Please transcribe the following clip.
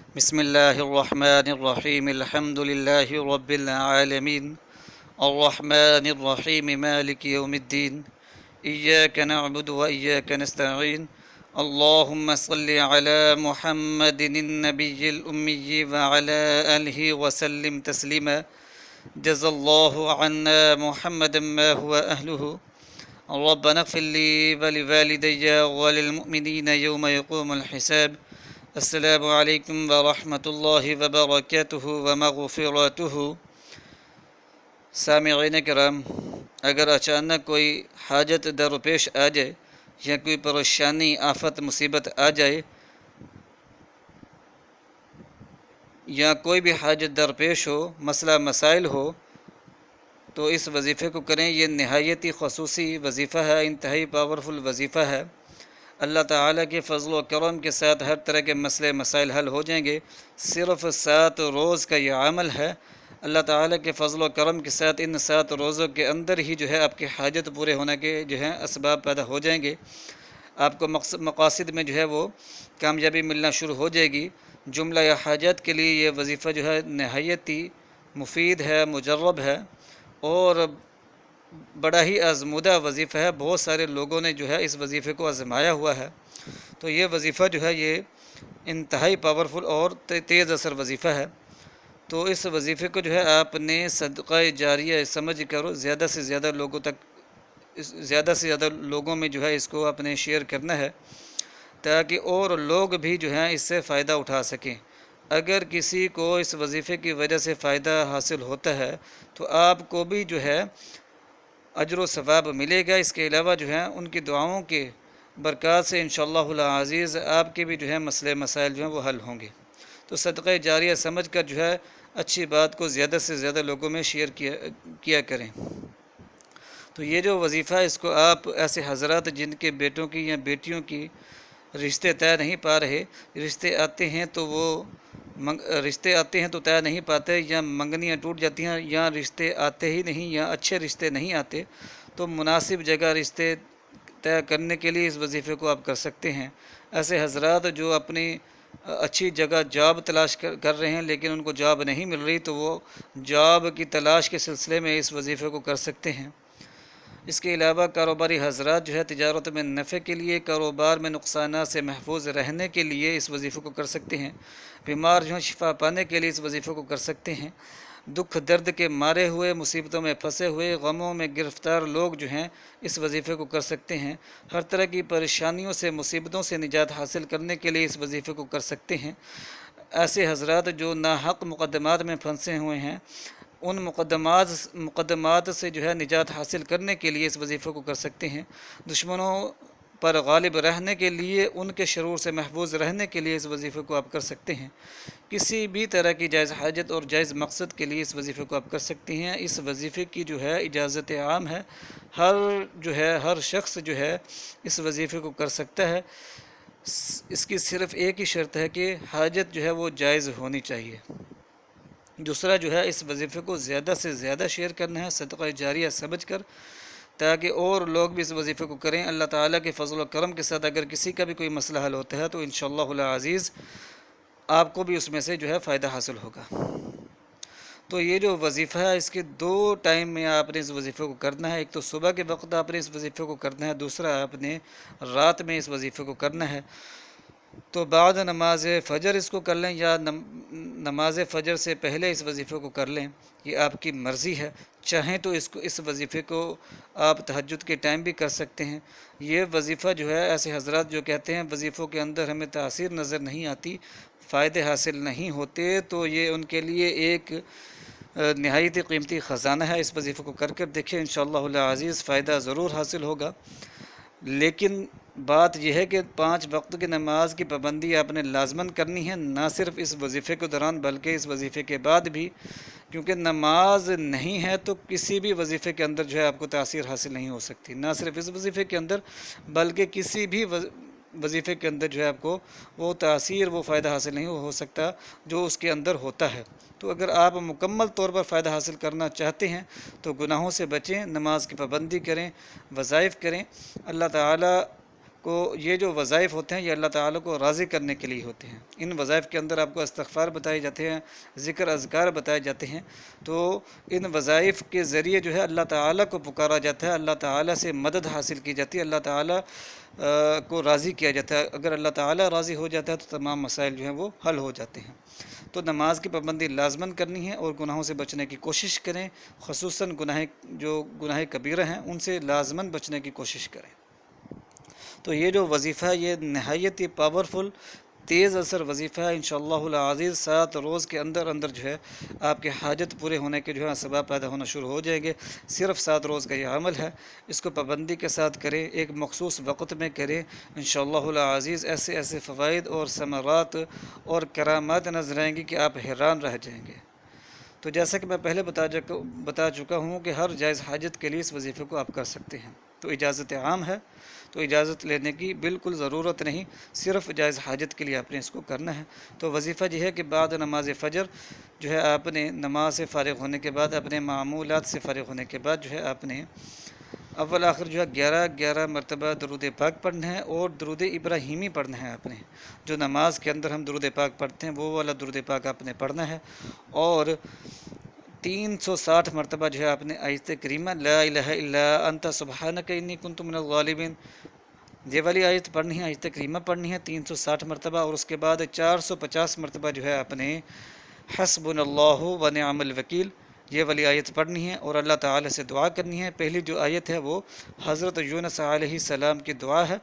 بسم الله الرحمن الرحيم الحمد لله رب العالمين الرحمن الرحيم مالك يوم الدين إياك نعبد وإياك نستعين اللهم صل على محمد النبي الأمي وعلى آله وسلم تسليما جزى الله عنا محمدا ما هو أهله ربنا اغفر لي ولوالدي وللمؤمنين يوم يقوم الحساب السلام علیکم ورحمۃ اللہ وبرکاتہ ومغفراتہ۔ سامعین کرام، اگر اچانک کوئی حاجت درپیش آ جائے یا کوئی پریشانی آفت مصیبت آ جائے یا کوئی بھی حاجت درپیش ہو، مسئلہ مسائل ہو، تو اس وظیفے کو کریں۔ یہ نہایت ہی خصوصی وظیفہ ہے، انتہائی پاورفل وظیفہ ہے۔ اللہ تعالیٰ کے فضل و کرم کے ساتھ ہر طرح کے مسئلے مسائل حل ہو جائیں گے۔ صرف 7 روز کا یہ عمل ہے۔ اللہ تعالیٰ کے فضل و کرم کے ساتھ ان 7 روزوں کے اندر ہی جو ہے آپ کے حاجت پورے ہونے کے جو ہے اسباب پیدا ہو جائیں گے۔ آپ کو مقاصد میں جو ہے وہ کامیابی ملنا شروع ہو جائے گی۔ جملہ یا حاجت کے لیے یہ وظیفہ جو ہے نہایت ہی مفید ہے، مجرب ہے اور بڑا ہی آزمودہ وظیفہ ہے۔ بہت سارے لوگوں نے جو ہے اس وظیفے کو آزمایا ہوا ہے۔ تو یہ وظیفہ جو ہے یہ انتہائی پاورفل اور تیز اثر وظیفہ ہے۔ تو اس وظیفے کو جو ہے آپ نے صدقہ جاریہ سمجھ کر زیادہ سے زیادہ لوگوں میں جو ہے اس کو اپنے شیئر کرنا ہے، تاکہ اور لوگ بھی جو ہیں اس سے فائدہ اٹھا سکیں۔ اگر کسی کو اس وظیفے کی وجہ سے فائدہ حاصل ہوتا ہے تو آپ کو بھی جو ہے اجر و ثواب ملے گا۔ اس کے علاوہ جو ہے ان کی دعاؤں کے برکات سے انشاءاللہ العزیز آپ کے بھی جو ہے مسئلے مسائل جو ہیں وہ حل ہوں گے۔ تو صدقہ جاریہ سمجھ کر جو ہے اچھی بات کو زیادہ سے زیادہ لوگوں میں شیئر کیا کریں۔ تو یہ جو وظیفہ ہے اس کو آپ ایسے حضرات جن کے بیٹوں کی یا بیٹیوں کی رشتے طے نہیں پا رہے، رشتے آتے ہیں تو طے نہیں پاتے، یا منگنیاں ٹوٹ جاتی ہیں، یا رشتے آتے ہی نہیں یا اچھے رشتے نہیں آتے، تو مناسب جگہ رشتے طے کرنے کے لیے اس وظیفے کو آپ کر سکتے ہیں۔ ایسے حضرات جو اپنی اچھی جگہ جاب تلاش کر رہے ہیں لیکن ان کو جاب نہیں مل رہی، تو وہ جاب کی تلاش کے سلسلے میں اس وظیفے کو کر سکتے ہیں۔ اس کے علاوہ کاروباری حضرات جو ہے تجارت میں نفع کے لیے، کاروبار میں نقصانات سے محفوظ رہنے کے لیے اس وظیفے کو کر سکتے ہیں۔ بیمار جو ہیں شفا پانے کے لیے اس وظیفے کو کر سکتے ہیں۔ دکھ درد کے مارے ہوئے، مصیبتوں میں پھنسے ہوئے، غموں میں گرفتار لوگ جو ہیں اس وظیفے کو کر سکتے ہیں۔ ہر طرح کی پریشانیوں سے، مصیبتوں سے نجات حاصل کرنے کے لیے اس وظیفے کو کر سکتے ہیں۔ ایسے حضرات جو ناحق مقدمات میں پھنسے ہوئے ہیں، ان مقدمات سے جو ہے نجات حاصل کرنے کے لیے اس وظیفے کو کر سکتے ہیں۔ دشمنوں پر غالب رہنے کے لیے، ان کے شرور سے محفوظ رہنے کے لیے اس وظیفے کو آپ کر سکتے ہیں۔ کسی بھی طرح کی جائز حاجت اور جائز مقصد کے لیے اس وظیفے کو آپ کر سکتے ہیں۔ اس وظیفے کی جو ہے اجازت عام ہے، ہر شخص جو ہے اس وظیفے کو کر سکتا ہے۔ اس کی صرف ایک ہی شرط ہے کہ حاجت جو ہے وہ جائز ہونی چاہیے۔ دوسرا جو ہے اس وظیفے کو زیادہ سے زیادہ شیئر کرنا ہے صدقہ جاریہ سمجھ کر، تاکہ اور لوگ بھی اس وظیفے کو کریں۔ اللہ تعالیٰ کے فضل و کرم کے ساتھ اگر کسی کا بھی کوئی مسئلہ حل ہوتا ہے تو انشاءاللہ العزیز آپ کو بھی اس میں سے جو ہے فائدہ حاصل ہوگا۔ تو یہ جو وظیفہ ہے اس کے 2 ٹائم میں آپ نے اس وظیفے کو کرنا ہے۔ ایک تو صبح کے وقت آپ نے اس وظیفے کو کرنا ہے، دوسرا آپ نے رات میں اس وظیفے کو کرنا ہے۔ تو بعد نماز فجر اس کو کر لیں یا نماز فجر سے پہلے اس وظیفے کو کر لیں، یہ آپ کی مرضی ہے۔ چاہیں تو اس وظیفے کو آپ تہجد کے ٹائم بھی کر سکتے ہیں۔ یہ وظیفہ جو ہے ایسے حضرات جو کہتے ہیں وظیفوں کے اندر ہمیں تاثیر نظر نہیں آتی، فائدے حاصل نہیں ہوتے، تو یہ ان کے لیے ایک نہایت قیمتی خزانہ ہے۔ اس وظیفے کو کر دیکھیں، انشاءاللہ العزیز فائدہ ضرور حاصل ہوگا۔ لیکن بات یہ ہے کہ 5 وقت کی نماز کی پابندی آپ نے لازماً کرنی ہے، نہ صرف اس وظیفے کے دوران بلکہ اس وظیفے کے بعد بھی، کیونکہ نماز نہیں ہے تو کسی بھی وظیفے کے اندر جو ہے آپ کو تاثیر حاصل نہیں ہو سکتی، نہ صرف اس وظیفے کے اندر بلکہ کسی بھی وظیفے کے اندر جو ہے آپ کو وہ تاثیر، وہ فائدہ حاصل نہیں ہو سکتا جو اس کے اندر ہوتا ہے۔ تو اگر آپ مکمل طور پر فائدہ حاصل کرنا چاہتے ہیں تو گناہوں سے بچیں، نماز کی پابندی کریں، وظائف کریں۔ اللہ تعالیٰ کو یہ جو وظائف ہوتے ہیں یہ اللہ تعالیٰ کو راضی کرنے کے لیے ہوتے ہیں۔ ان وظائف کے اندر آپ کو استغفار بتائے جاتے ہیں، ذکر اذکار بتائے جاتے ہیں، تو ان وظائف کے ذریعے جو ہے اللہ تعالیٰ کو پکارا جاتا ہے، اللہ تعالیٰ سے مدد حاصل کی جاتی ہے، اللہ تعالیٰ کو راضی کیا جاتا ہے۔ اگر اللہ تعالیٰ راضی ہو جاتا ہے تو تمام مسائل جو ہیں وہ حل ہو جاتے ہیں۔ تو نماز کی پابندی لازماً کرنی ہے اور گناہوں سے بچنے کی کوشش کریں، خصوصاً گناہ کبیرہ ہیں ان سے لازماً بچنے کی کوشش کریں۔ تو یہ جو وظیفہ ہے یہ نہایت ہی پاورفل تیز اثر وظیفہ ہے، انشاءاللہ العزیز 7 روز کے اندر اندر جو ہے آپ کے حاجت پورے ہونے کے جو ہے اسباب پیدا ہونا شروع ہو جائیں گے۔ صرف 7 روز کا یہ عمل ہے، اس کو پابندی کے ساتھ کریں، ایک مخصوص وقت میں کریں، انشاءاللہ العزیز ایسے ایسے فوائد اور ثمرات اور کرامات نظر آئیں گی کہ آپ حیران رہ جائیں گے۔ تو جیسا کہ میں پہلے بتا چکا ہوں کہ ہر جائز حاجت کے لیے اس وظیفے کو آپ کر سکتے ہیں، تو اجازت عام ہے، تو اجازت لینے کی بالکل ضرورت نہیں، صرف جائز حاجت کے لیے آپ نے اس کو کرنا ہے۔ تو وظیفہ یہ ہے کہ بعد نماز فجر جو ہے آپ نے نماز سے فارغ ہونے کے بعد، اپنے معمولات سے فارغ ہونے کے بعد جو ہے آپ نے اول آخر جو ہے 11 مرتبہ درود پاک پڑھنا ہے اور درود ابراہیمی پڑھنا ہے آپ نے۔ جو نماز کے اندر ہم درود پاک پڑھتے ہیں وہ والا درود پاک آپ نے پڑھنا ہے، اور 360 مرتبہ جو ہے آپ نے آیت کریمہ لا الہ الا انت سبحانک انی کنت من الظالمین یہ والی آیت پڑھنی ہے، آیت کریمہ پڑھنی ہے 360 مرتبہ، اور اس کے بعد 450 مرتبہ جو ہے آپ نے حسبنا اللہ و نعم الوکیل یہ والی آیت پڑھنی ہے اور اللہ تعالی سے دعا کرنی ہے۔ پہلی جو آیت ہے وہ حضرت یونس علیہ السلام کی دعا ہے،